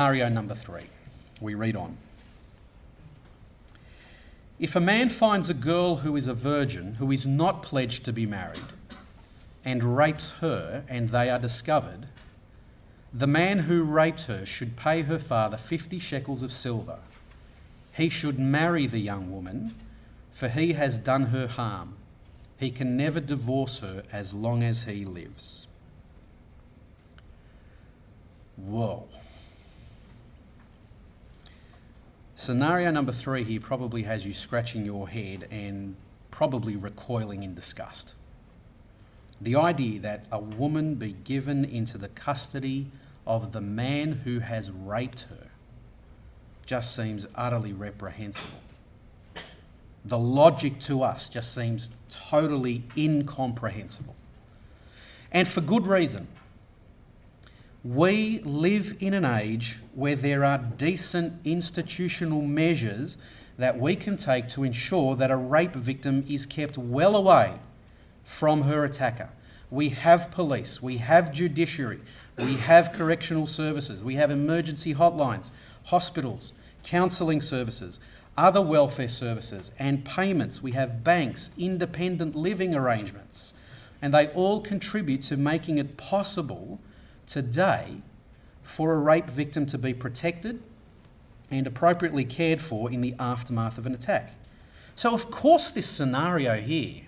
Scenario number 3. We read on. If a man finds a girl who is a virgin, who is not pledged to be married, and rapes her, and they are discovered, the man who raped her should pay her father 50 shekels of silver. He should marry the young woman, for he has done her harm. He can never divorce her as long as he lives. Whoa. Scenario number 3 here probably has you scratching your head and probably recoiling in disgust. The idea that a woman be given into the custody of the man who has raped her just seems utterly reprehensible. The logic to us just seems totally incomprehensible. And for good reason. We live in an age where there are decent institutional measures that we can take to ensure that a rape victim is kept well away from her attacker. We have police, we have judiciary, we have correctional services, we have emergency hotlines, hospitals, counselling services, other welfare services and payments. We have banks, independent living arrangements, and they all contribute to making it possible today for a rape victim to be protected and appropriately cared for in the aftermath of an attack. So of course this scenario here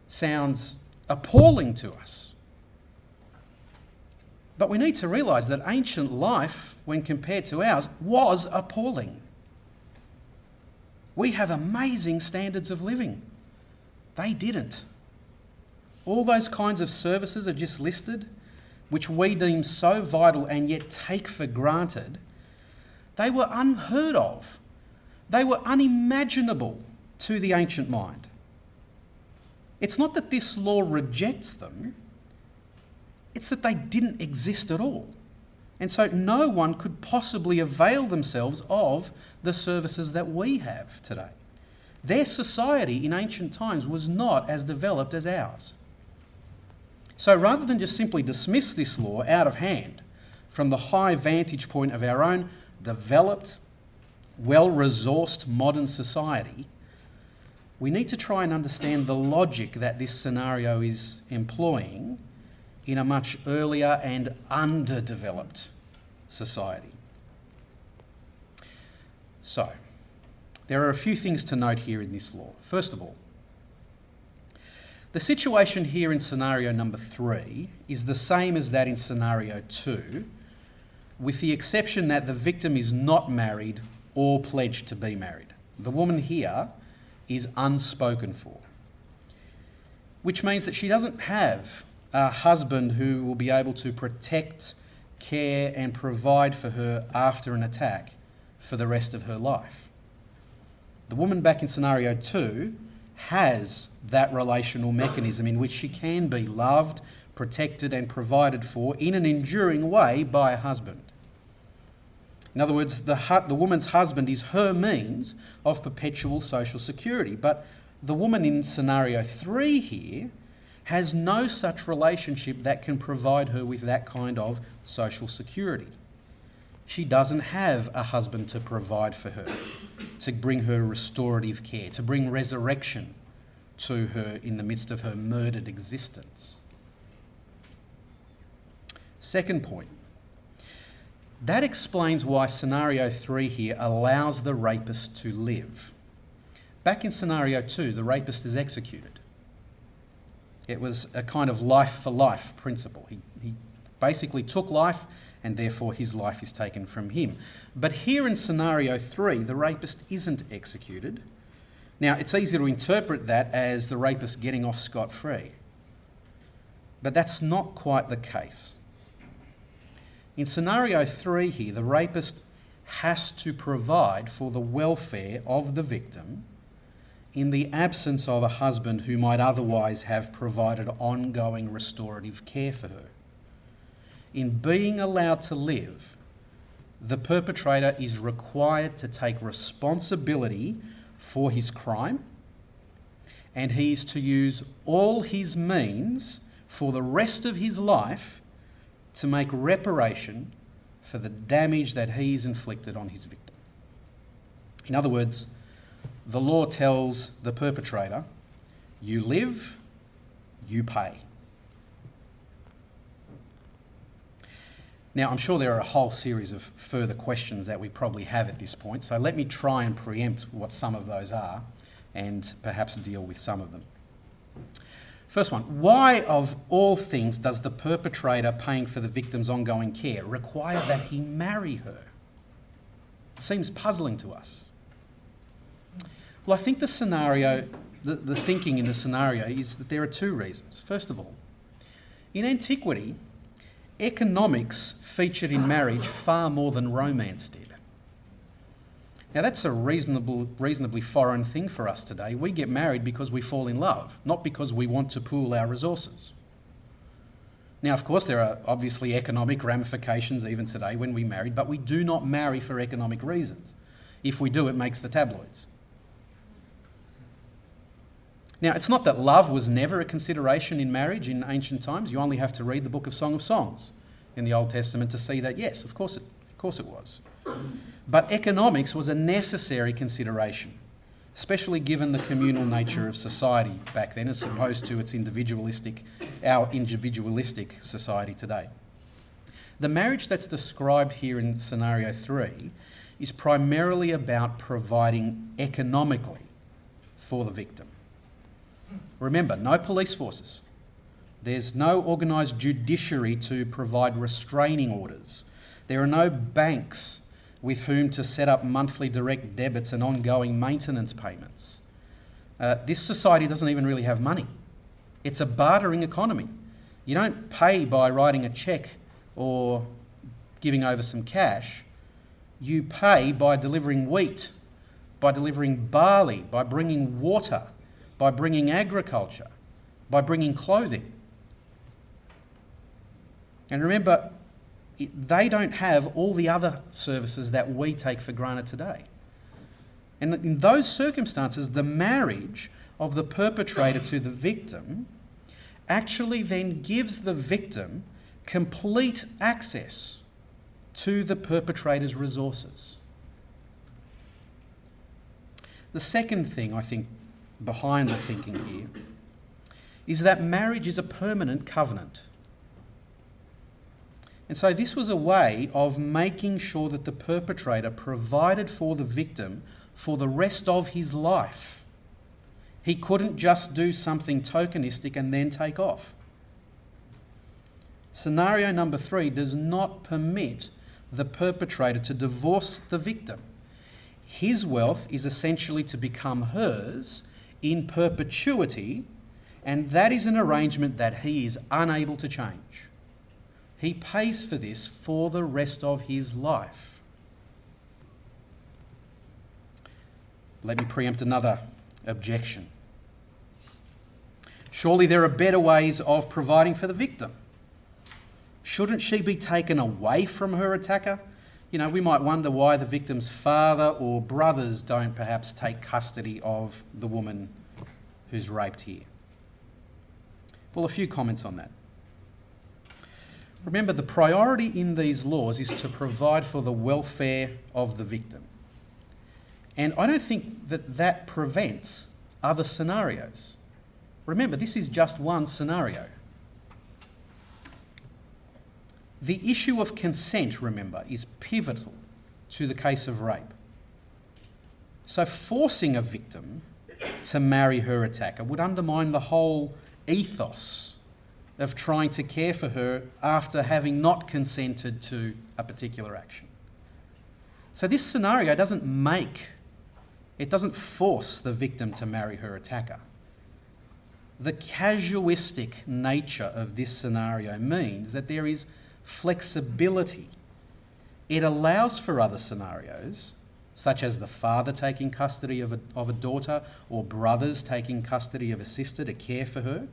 sounds appalling to us. But we need to realise that ancient life, when compared to ours, was appalling. We have amazing standards of living. They didn't. All those kinds of services are just listed, which we deem so vital and yet take for granted, they were unheard of. They were unimaginable to the ancient mind. It's not that this law rejects them, it's that they didn't exist at all. And so no one could possibly avail themselves of the services that we have today. Their society in ancient times was not as developed as ours. So rather than just simply dismiss this law out of hand from the high vantage point of our own developed, well-resourced modern society, we need to try and understand the logic that this scenario is employing in a much earlier and underdeveloped society. So, there are a few things to note here in this law. First of all, the situation here in scenario number 3 is the same as that in scenario 2, with the exception that the victim is not married or pledged to be married. The woman here is unspoken for, which means that she doesn't have a husband who will be able to protect, care and provide for her after an attack for the rest of her life. The woman back in scenario 2 has that relational mechanism in which she can be loved, protected and provided for in an enduring way by a husband. In other words, the woman's husband is her means of perpetual social security, but the woman in scenario 3 here has no such relationship that can provide her with that kind of social security. She doesn't have a husband to provide for her, to bring her restorative care, to bring resurrection to her in the midst of her murdered existence. Second point. That explains why scenario 3 here allows the rapist to live. Back in scenario 2, the rapist is executed. It was a kind of life-for-life principle. He basically took life and therefore his life is taken from him. But here in scenario 3, the rapist isn't executed. Now, it's easy to interpret that as the rapist getting off scot-free. But that's not quite the case. In scenario 3 here, the rapist has to provide for the welfare of the victim in the absence of a husband who might otherwise have provided ongoing restorative care for her. In being allowed to live, the perpetrator is required to take responsibility for his crime, and he is to use all his means for the rest of his life to make reparation for the damage that he's inflicted on his victim. In other words, the law tells the perpetrator, you live, you pay. Now, I'm sure there are a whole series of further questions that we probably have at this point, so let me try and preempt what some of those are and perhaps deal with some of them. First one, why of all things does the perpetrator paying for the victim's ongoing care require that he marry her? It seems puzzling to us. Well, I think the scenario, the thinking in the scenario is that there are two reasons. First of all, in antiquity, economics featured in marriage far more than romance did. Now that's a reasonably foreign thing for us today. We get married because we fall in love, not because we want to pool our resources. Now, of course, there are obviously economic ramifications even today when we marry, but we do not marry for economic reasons. If we do, it makes the tabloids. Now, it's not that love was never a consideration in marriage in ancient times. You only have to read the book of Song of Songs in the Old Testament to see that, yes, of course it was. But economics was a necessary consideration, especially given the communal nature of society back then as opposed to our individualistic society today. The marriage that's described here in scenario 3 is primarily about providing economically for the victim. Remember, no police forces. There's no organised judiciary to provide restraining orders. There are no banks with whom to set up monthly direct debits and ongoing maintenance payments. This society doesn't even really have money. It's a bartering economy. You don't pay by writing a cheque or giving over some cash. You pay by delivering wheat, by delivering barley, by bringing water, by bringing agriculture, by bringing clothing. And remember, they don't have all the other services that we take for granted today. And in those circumstances, the marriage of the perpetrator to the victim actually then gives the victim complete access to the perpetrator's resources. The second thing, I think, behind the thinking here is that marriage is a permanent covenant. And so this was a way of making sure that the perpetrator provided for the victim for the rest of his life. He couldn't just do something tokenistic and then take off. Scenario number 3 does not permit the perpetrator to divorce the victim. His wealth is essentially to become hers in perpetuity, and that is an arrangement that he is unable to change. He pays for this for the rest of his life. Let me preempt another objection. Surely there are better ways of providing for the victim. Shouldn't she be taken away from her attacker? You know, we might wonder why the victim's father or brothers don't perhaps take custody of the woman who's raped here. Well, a few comments on that. Remember, the priority in these laws is to provide for the welfare of the victim. And I don't think that prevents other scenarios. Remember, this is just one scenario. The issue of consent, remember, is pivotal to the case of rape. So forcing a victim to marry her attacker would undermine the whole ethos of trying to care for her after having not consented to a particular action. So this scenario doesn't force the victim to marry her attacker. The casuistic nature of this scenario means that there is flexibility. It allows for other scenarios, such as the father taking custody of a daughter, or brothers taking custody of a sister to care for her,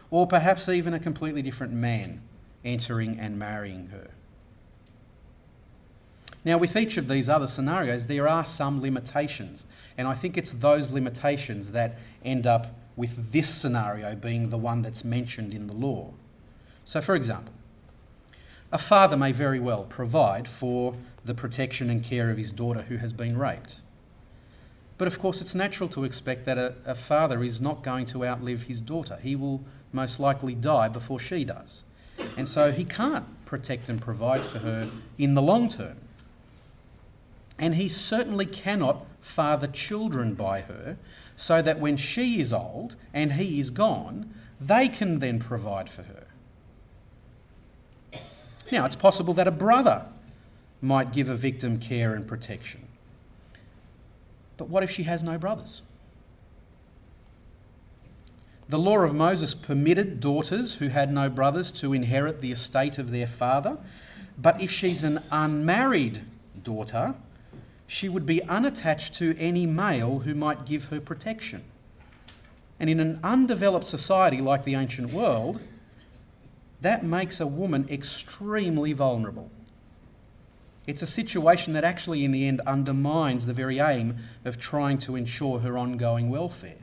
or perhaps even a completely different man entering and marrying her. Now, with each of these other scenarios, there are some limitations, and I think it's those limitations that end up with this scenario being the one that's mentioned in the law. So, for example, A father may very well provide for the protection and care of his daughter who has been raped. But of course it's natural to expect that a father is not going to outlive his daughter. He will most likely die before she does. And so he can't protect and provide for her in the long term. And he certainly cannot father children by her so that when she is old and he is gone, they can then provide for her. Now, it's possible that a brother might give a victim care and protection. But what if she has no brothers? The law of Moses permitted daughters who had no brothers to inherit the estate of their father, but if she's an unmarried daughter, she would be unattached to any male who might give her protection. And in an undeveloped society like the ancient world, that makes a woman extremely vulnerable. It's a situation that actually in the end undermines the very aim of trying to ensure her ongoing welfare.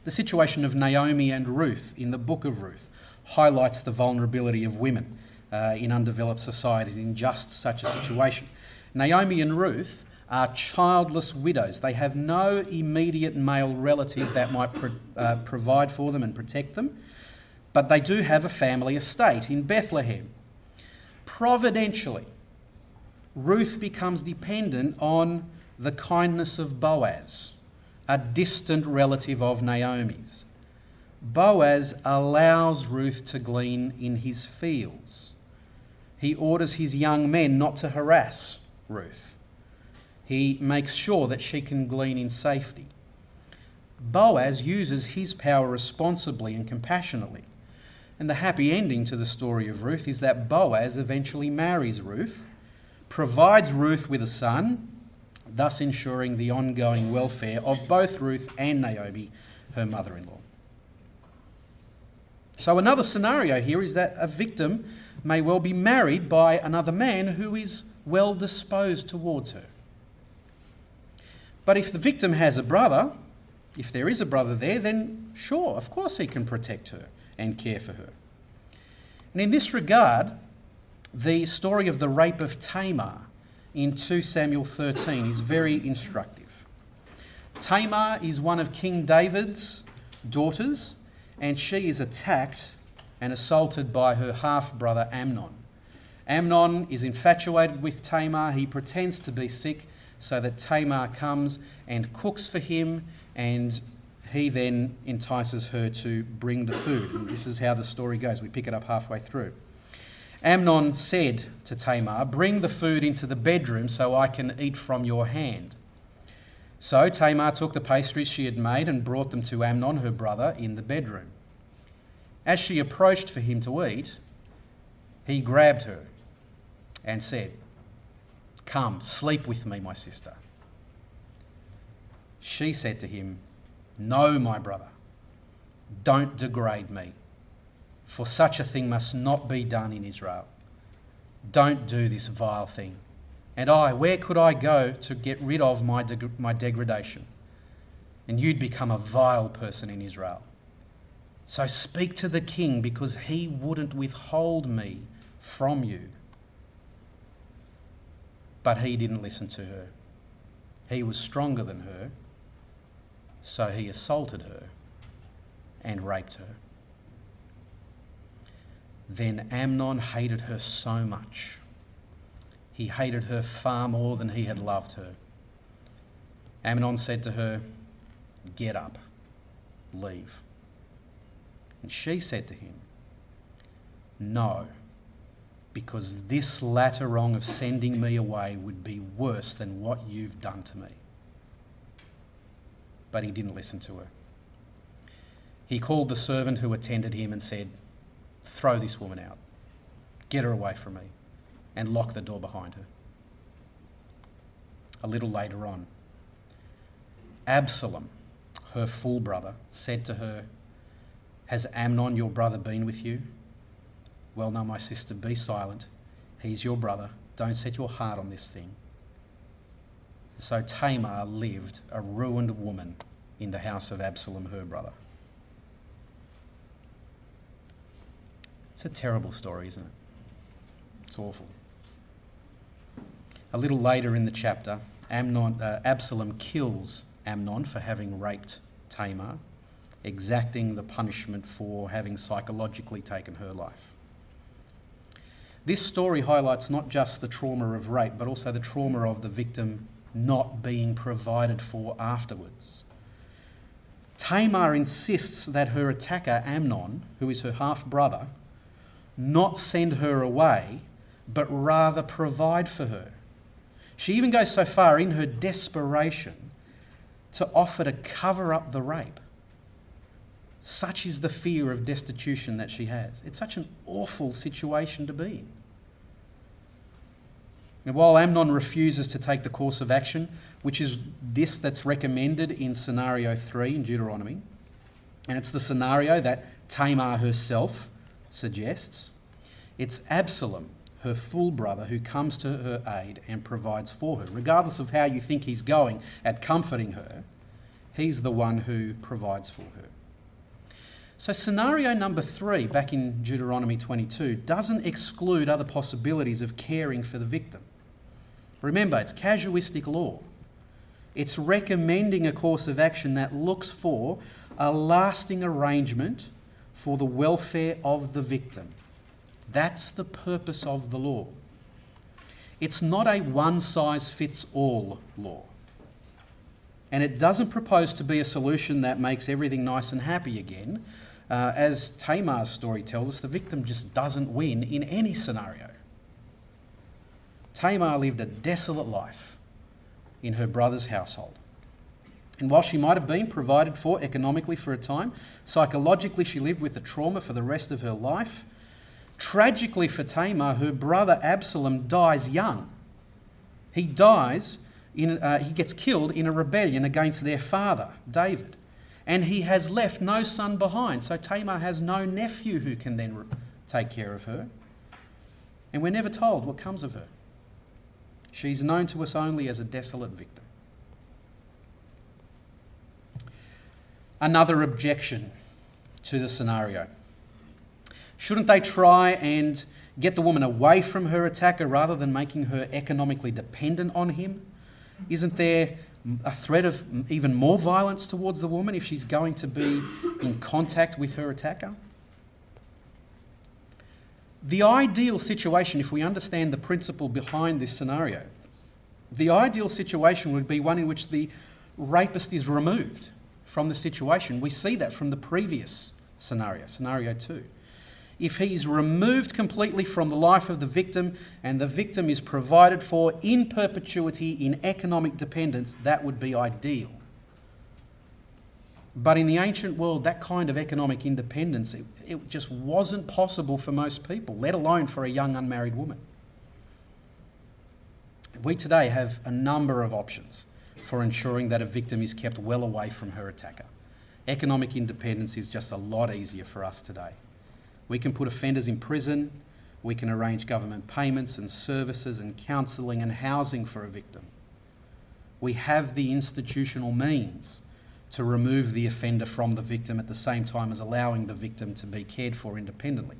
The situation of Naomi and Ruth in the book of Ruth highlights the vulnerability of women in undeveloped societies in just such a situation. Naomi and Ruth are childless widows. They have no immediate male relative that might provide for them and protect them, but they do have a family estate in Bethlehem. Providentially, Ruth becomes dependent on the kindness of Boaz, a distant relative of Naomi's. Boaz allows Ruth to glean in his fields. He orders his young men not to harass Ruth. He makes sure that she can glean in safety. Boaz uses his power responsibly and compassionately. And the happy ending to the story of Ruth is that Boaz eventually marries Ruth, provides Ruth with a son, thus ensuring the ongoing welfare of both Ruth and Naomi, her mother-in-law. So another scenario here is that a victim may well be married by another man who is well disposed towards her. But if the victim has a brother, if there is a brother there, then sure, of course he can protect her and care for her. And in this regard, the story of the rape of Tamar in 2 Samuel 13 is very instructive. Tamar is one of King David's daughters, and she is attacked and assaulted by her half-brother Amnon. Amnon is infatuated with Tamar. He pretends to be sick so that Tamar comes and cooks for him, and he then entices her to bring the food. And this is how the story goes. We pick it up halfway through. Amnon said to Tamar, "Bring the food into the bedroom so I can eat from your hand." So Tamar took the pastries she had made and brought them to Amnon, her brother, in the bedroom. As she approached for him to eat, he grabbed her and said, "Come, sleep with me, my sister." She said to him, "No, my brother, don't degrade me, for such a thing must not be done in Israel. Don't do this vile thing. And where could I go to get rid of my degradation? And you'd become a vile person in Israel. So speak to the king, because he wouldn't withhold me from you." But he didn't listen to her. He was stronger than her, so he assaulted her and raped her. Then Amnon hated her so much. He hated her far more than he had loved her. Amnon said to her, "Get up, leave." And she said to him, "No, because this latter wrong of sending me away would be worse than what you've done to me." But he didn't listen to her. He called the servant who attended him and said, "Throw this woman out. Get her away from me, and lock the door behind her." A little later on, Absalom, her full brother, said to her, "Has Amnon your brother been with you?" "Well, no, my sister, be silent. He's your brother. Don't set your heart on this thing." So Tamar lived a ruined woman in the house of Absalom, her brother. It's a terrible story, isn't it? It's awful. A little later in the chapter, Absalom kills Amnon for having raped Tamar, exacting the punishment for having psychologically taken her life. This story highlights not just the trauma of rape, but also the trauma of the victim not being provided for afterwards. Tamar insists that her attacker, Amnon, who is her half-brother, not send her away, but rather provide for her. She even goes so far in her desperation to offer to cover up the rape. Such is the fear of destitution that she has. It's such an awful situation to be in. And while Amnon refuses to take the course of action, which is this that's recommended in scenario 3 in Deuteronomy, and it's the scenario that Tamar herself suggests, it's Absalom, her full brother, who comes to her aid and provides for her. Regardless of how you think he's going at comforting her, he's the one who provides for her. So scenario number 3, back in Deuteronomy 22, doesn't exclude other possibilities of caring for the victim. Remember, it's casuistic law. It's recommending a course of action that looks for a lasting arrangement for the welfare of the victim. That's the purpose of the law. It's not a one-size-fits-all law. And it doesn't propose to be a solution that makes everything nice and happy again. As Tamar's story tells us, the victim just doesn't win in any scenario. Tamar lived a desolate life in her brother's household. And while she might have been provided for economically for a time, psychologically she lived with the trauma for the rest of her life. Tragically for Tamar, her brother Absalom dies young. He gets killed in a rebellion against their father, David. And he has left no son behind, so Tamar has no nephew who can then take care of her. And we're never told what comes of her. She's known to us only as a desolate victim. Another objection to the scenario. Shouldn't they try and get the woman away from her attacker rather than making her economically dependent on him? Isn't there a threat of even more violence towards the woman if she's going to be in contact with her attacker? The ideal situation, if we understand the principle behind this scenario, the ideal situation would be one in which the rapist is removed from the situation. We see that from the previous scenario, scenario 2. If he's removed completely from the life of the victim and the victim is provided for in perpetuity in economic dependence, that would be ideal. But in the ancient world, that kind of economic independence, it just wasn't possible for most people, let alone for a young unmarried woman. We today have a number of options for ensuring that a victim is kept well away from her attacker. Economic independence is just a lot easier for us today. We can put offenders in prison, we can arrange government payments and services and counselling and housing for a victim. We have the institutional means to remove the offender from the victim at the same time as allowing the victim to be cared for independently.